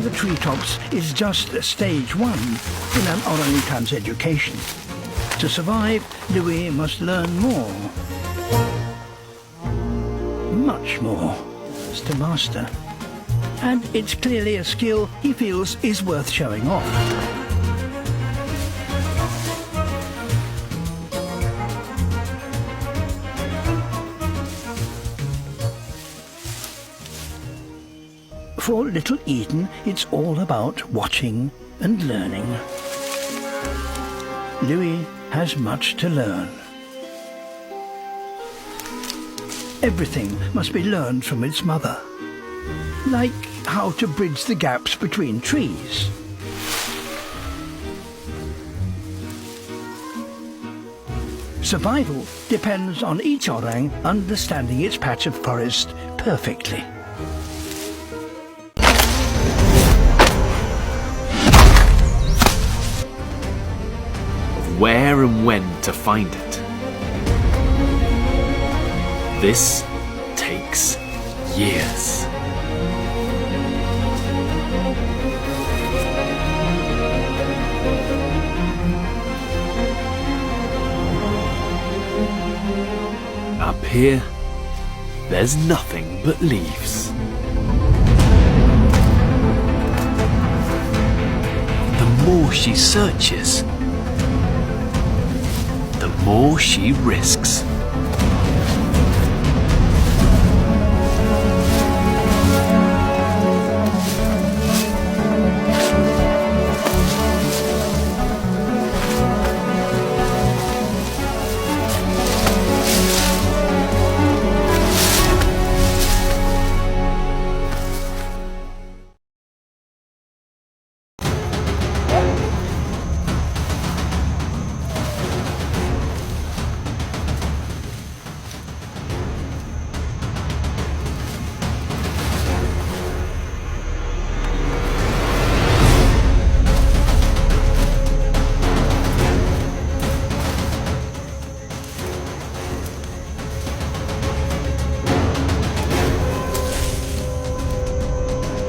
Climbing the treetops is just stage one in an orangutan's education. To survive, Louis must learn more. Much more to master. And it's clearly a skill he feels is worth showing off. For little Eden, it's all about watching and learning. Louis has much to learn. Everything must be learned from its mother, like how to bridge the gaps between trees. Survival depends on each orang understanding its patch of forest perfectly. Where and when to find it. This takes years. Up here, there's nothing but leaves. The more she searches, the more she risks.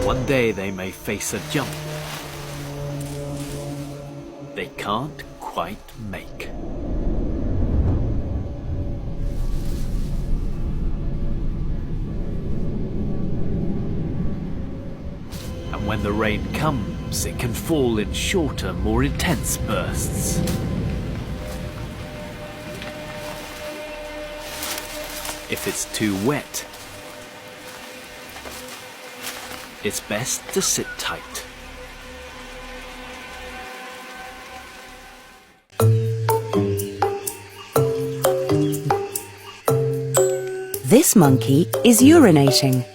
One day they may face a jump they can't quite make. And when the rain comes, it can fall in shorter, more intense bursts. If it's too wet, it's best to sit tight. This monkey is urinating.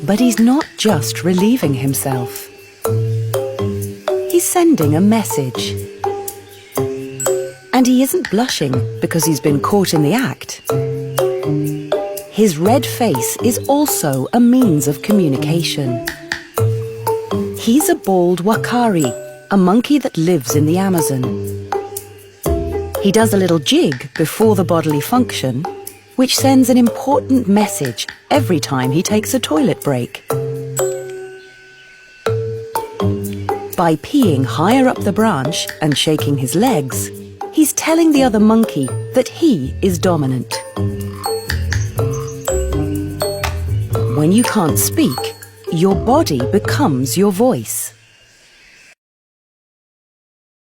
But he's not just relieving himself. He's sending a message. And he isn't blushing because he's been caught in the act. His red face is also a means of communication. He's a bald wakari, a monkey that lives in the Amazon. He does a little jig before the bodily function, which sends an important message every time he takes a toilet break. By peeing higher up the branch and shaking his legs, he's telling the other monkey that he is dominant. When you can't speak, your body becomes your voice.